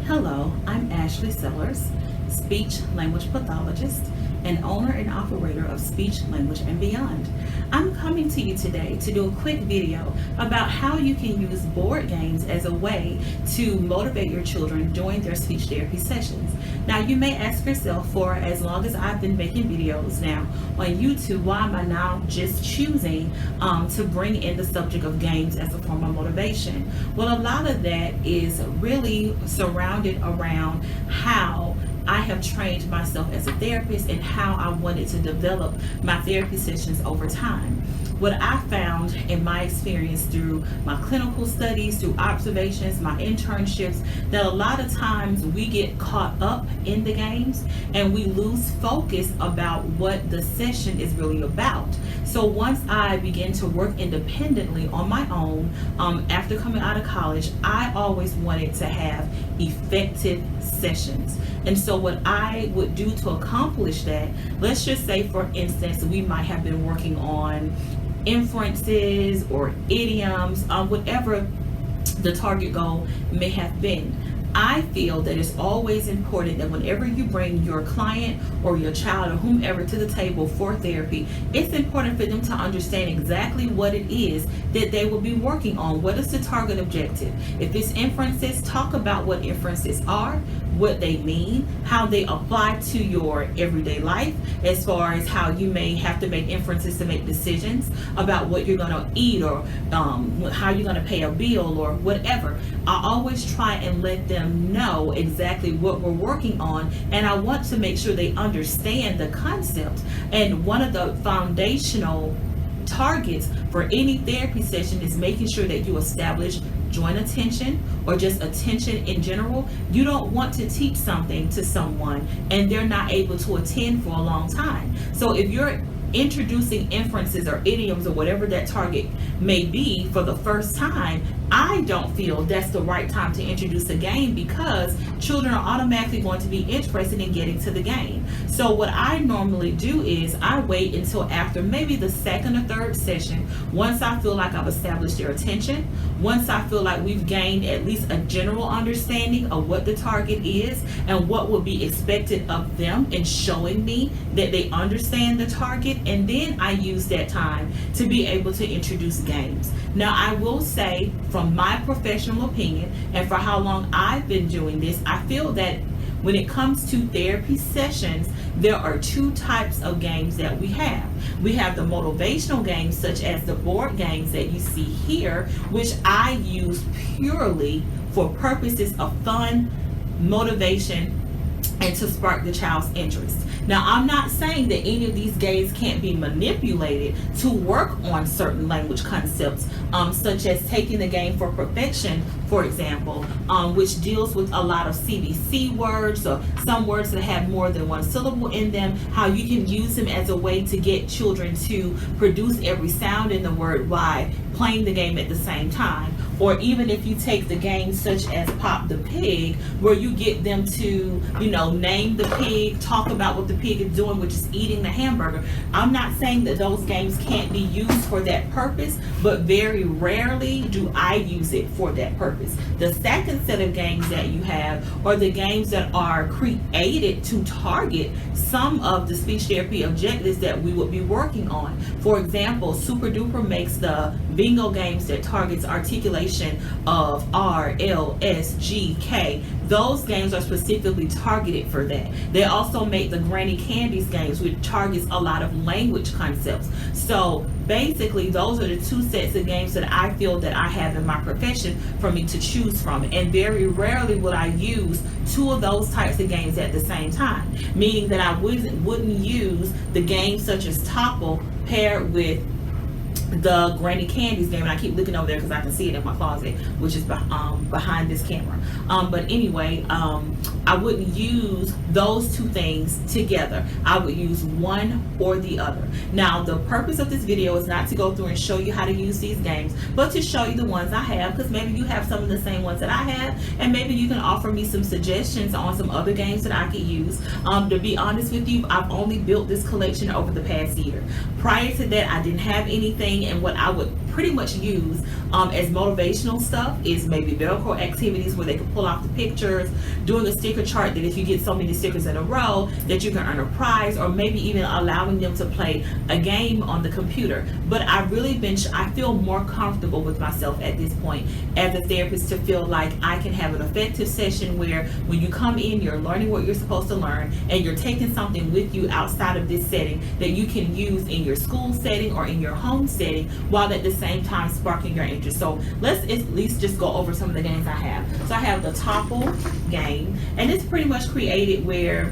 Hello, I'm Ashley Sellers, speech language pathologist and owner and operator of Speech, Language, and Beyond. I'm coming to you today to do a quick video about how you can use board games as a way to motivate your children during their speech therapy sessions. Now, you may ask yourself, for as long as I've been making videos now on YouTube, why am I now just choosing to bring in the subject of games as a form of motivation? Well, a lot of that is really surrounded around how I have trained myself as a therapist and how I wanted to develop my therapy sessions over time. What I found in my experience through my clinical studies, through observations, my internships, that a lot of times we get caught up in the games and we lose focus about what the session is really about. So once I began to work independently on my own, after coming out of college, I always wanted to have effective sessions. And so what I would do to accomplish that, let's just say, for instance, we might have been working on inferences or idioms, whatever the target goal may have been. I feel that it's always important that whenever you bring your client or your child or whomever to the table for therapy, it's important for them to understand exactly what it is that they will be working on. What is the target objective? If it's inferences, talk about what inferences are, what they mean, how they apply to your everyday life, as far as how you may have to make inferences to make decisions about what you're going to eat or how you're going to pay a bill or whatever. I always try and let them know exactly what we're working on, and I want to make sure they understand the concept. And one of the foundational targets for any therapy session is making sure that you establish joint attention, or just attention in general. You don't want to teach something to someone and they're not able to attend for a long time. So if you're introducing inferences or idioms or whatever that target may be for the first time, I don't feel that's the right time to introduce a game, because children are automatically going to be interested in getting to the game. So what I normally do is I wait until after maybe the second or third session, once I feel like I've established their attention, once I feel like we've gained at least a general understanding of what the target is and what will be expected of them, and showing me that they understand the target, and then I use that time to be able to introduce games. Now, I will say, from my professional opinion and for how long I've been doing this, I feel that when it comes to therapy sessions, there are two types of games that we have. We have the motivational games, such as the board games that you see here, which I use purely for purposes of fun, motivation, and to spark the child's interest. Now, I'm not saying that any of these games can't be manipulated to work on certain language concepts, such as taking the game for perfection, for example, which deals with a lot of CVC words, or some words that have more than one syllable in them, how you can use them as a way to get children to produce every sound in the word while playing the game at the same time. Or even if you take the games such as Pop the Pig, where you get them to, name the pig, talk about what the pig is doing, which is eating the hamburger. I'm not saying that those games can't be used for that purpose, but very rarely do I use it for that purpose. The second set of games that you have are the games that are created to target some of the speech therapy objectives that we would be working on. For example, Super Duper makes the bingo games that targets articulation of R, L, S, G, K. Those games are specifically targeted for that. They also make the Granny Candies games, which targets a lot of language concepts. So basically, those are the two sets of games that I feel that I have in my profession for me to choose from. And very rarely would I use two of those types of games at the same time, meaning that I wouldn't use the games such as Topple paired with the Granny Candies game, and I keep looking over there because I can see it in my closet, which is behind this camera. But anyway, I wouldn't use those two things together. I would use one or the other. Now, the purpose of this video is not to go through and show you how to use these games, but to show you the ones I have, because maybe you have some of the same ones that I have, and maybe you can offer me some suggestions on some other games that I could use. To be honest with you, I've only built this collection over the past year. Prior to that, I didn't have anything, and what I would pretty much use as motivational stuff is maybe Velcro activities where they can pull off the pictures, doing a sticker chart that if you get so many stickers in a row that you can earn a prize, or maybe even allowing them to play a game on the computer. But I feel more comfortable with myself at this point as a therapist to feel like I can have an effective session where when you come in, you're learning what you're supposed to learn, and you're taking something with you outside of this setting that you can use in your school setting or in your home setting, while at the same time sparking your interest. So let's at least just go over some of the games I have. So I have the topple game, and it's pretty much created where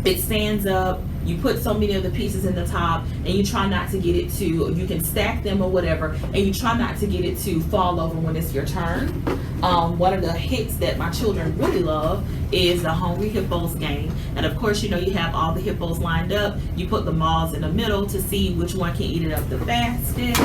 it stands up, you put so many of the pieces in the top, and you try not to get it to, you can stack them or whatever, and you try not to get it to fall over when it's your turn. One of the hits that my children really love is the Hungry Hippos game. And of course, you know, you have all the hippos lined up. You put the maws in the middle to see which one can eat it up the fastest.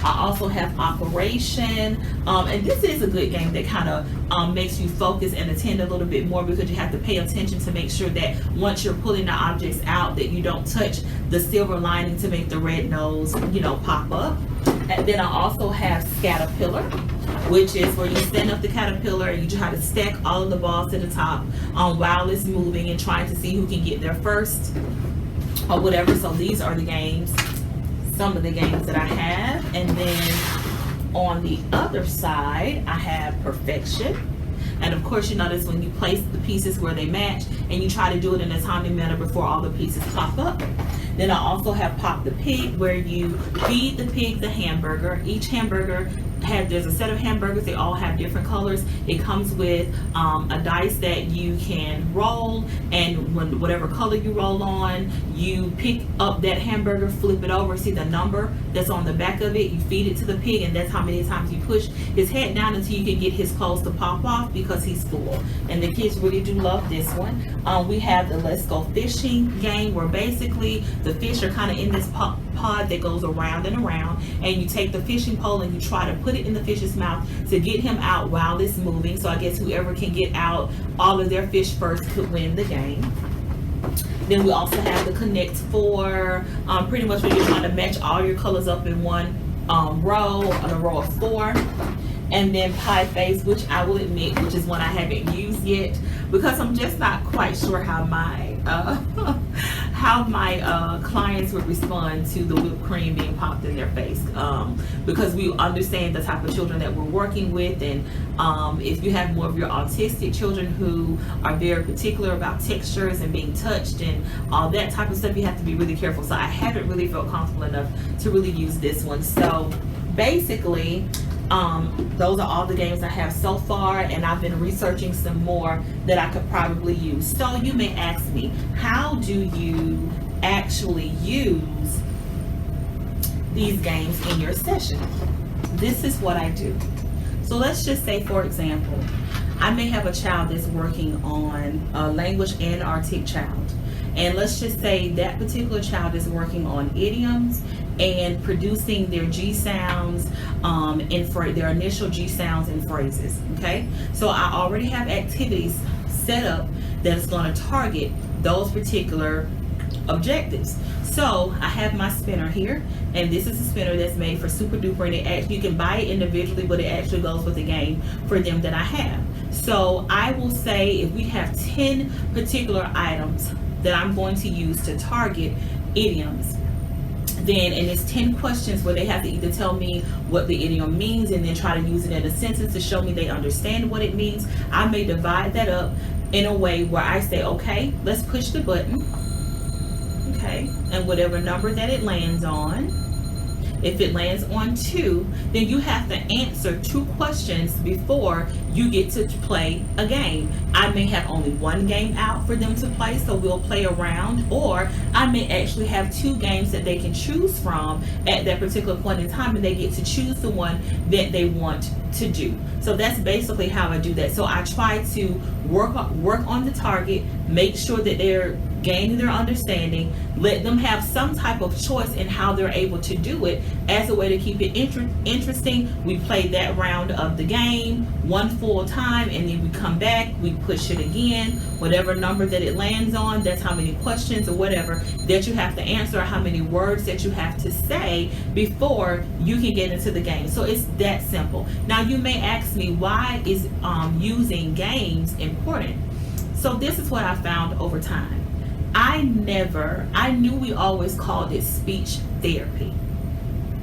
I also have Operation. And this is a good game that kind of makes you focus and attend a little bit more, because you have to pay attention to make sure that once you're pulling the objects out that you don't touch the silver lining to make the red nose, you know, pop up. And then I also have Scatterpillar, which is where you stand up the caterpillar and you try to stack all of the balls to the top while it's moving and trying to see who can get there first or whatever. So these are the games, some of the games that I have. And then on the other side, I have Perfection. And of course, you notice when you place the pieces where they match, and you try to do it in a timely manner before all the pieces pop up. Then I also have Pop the Pig, where you feed the pig the hamburger. Each hamburger there's a set of hamburgers, they all have different colors. It comes with a dice that you can roll, and when whatever color you roll on, you pick up that hamburger, flip it over, see the number that's on the back of it, you feed it to the pig, and that's how many times you push his head down until you can get his clothes to pop off, because he's full. And the kids really do love this one. We have the Let's Go Fishing game, where basically the fish are kind of in this pod that goes around and around, and you take the fishing pole and you try to put it in the fish's mouth to get him out while it's moving. So I guess whoever can get out all of their fish first could win the game. Then we also have the Connect Four, pretty much where you're trying to match all your colors up in one row, on a row of 4. And then Pie Face, which I will admit, which is one I haven't used yet, because I'm just not quite sure how my clients would respond to the whipped cream being popped in their face, because we understand the type of children that we're working with, and if you have more of your autistic children who are very particular about textures and being touched and all that type of stuff, you have to be really careful. So I haven't really felt comfortable enough to really use this one. So basically, those are all the games I have so far, and I've been researching some more that I could probably use. So you may ask me, how do you actually use these games in your session? This is what I do. So let's just say, for example, I may have a child that's working on a language and artic child. And let's just say that particular child is working on idioms and producing their G sounds and for their initial G sounds and phrases. Okay, so I already have activities set up that's going to target those particular objectives. So I have my spinner here, and this is a spinner that's made for Super Duper, and it actually, you can buy it individually, but it actually goes with the game for them that I have. So I will say, if we have 10 particular items that I'm going to use to target idioms, then, and it's 10 questions where they have to either tell me what the idiom means and then try to use it in a sentence to show me they understand what it means. I may divide that up in a way where I say, okay, let's push the button, okay, and whatever number that it lands on, if it lands on 2, then you have to answer 2 questions before you get to play a game. I may have only 1 game out for them to play, so we'll play around, or I may actually have 2 games that they can choose from at that particular point in time, and they get to choose the one that they want to do. So that's basically how I do that. So I try to work on the target, make sure that they're gaining their understanding. Let them have some type of choice in how they're able to do it as a way to keep it interesting. We play that round of the game one full time, and then we come back, we push it again. Whatever number that it lands on, that's how many questions or whatever that you have to answer, or how many words that you have to say before you can get into the game. So it's that simple. Now you may ask me, why is using games important? So this is what I found over time. I knew we always called it speech therapy.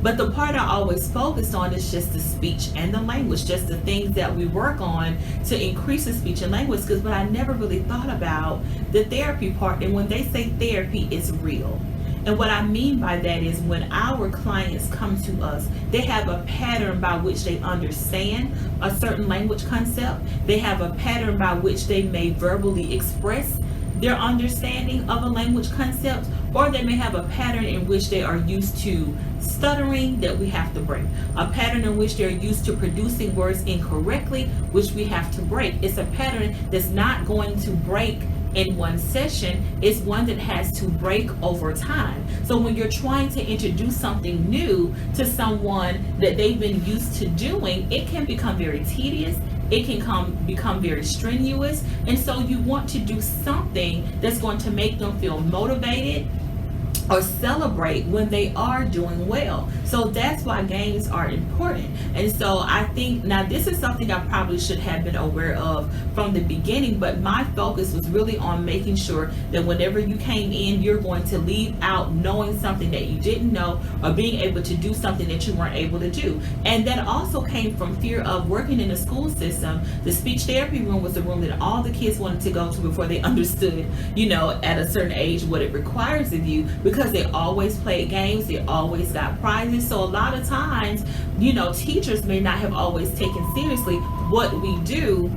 But the part I always focused on is just the speech and the language, just the things that we work on to increase the speech and language, but I never really thought about the therapy part. And when they say therapy, it's real. And what I mean by that is when our clients come to us, they have a pattern by which they understand a certain language concept. They have a pattern by which they may verbally express their understanding of a language concept, or they may have a pattern in which they are used to stuttering that we have to break, a pattern in which they're used to producing words incorrectly, which we have to break. It's a pattern that's not going to break in one session. It's one that has to break over time. So when you're trying to introduce something new to someone that they've been used to doing, it can become very tedious. It can become very strenuous. And so you want to do something that's going to make them feel motivated or celebrate when they are doing well. So that's why games are important. And so I think, now this is something I probably should have been aware of from the beginning, but my focus was really on making sure that whenever you came in, you're going to leave out knowing something that you didn't know, or being able to do something that you weren't able to do. And that also came from fear of working in the school system. The speech therapy room was the room that all the kids wanted to go to before they understood, at a certain age, what it requires of you, because they always played games, they always got prizes. So a lot of times, teachers may not have always taken seriously what we do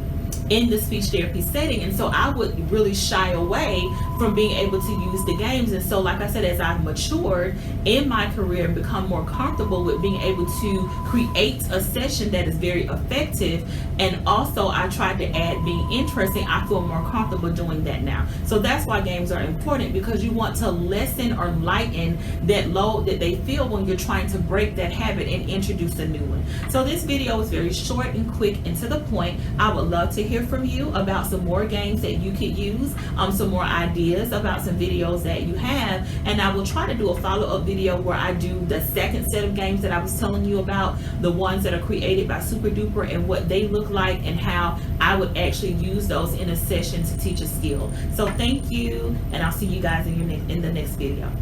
in the speech therapy setting. And so I would really shy away from being able to use the games. And so, like I said, as I've matured in my career and become more comfortable with being able to create a session that is very effective, and also I tried to add being interesting, I feel more comfortable doing that now. So that's why games are important, because you want to lessen or lighten that load that they feel when you're trying to break that habit and introduce a new one. So this video is very short and quick and to the point. I would love to hear from you about some more games that you could use, some more ideas about some videos that you have, and I will try to do a follow-up video where I do the second set of games that I was telling you about, the ones that are created by Super Duper and what they look like, and how I would actually use those in a session to teach a skill. So thank you, and I'll see you guys in the next video.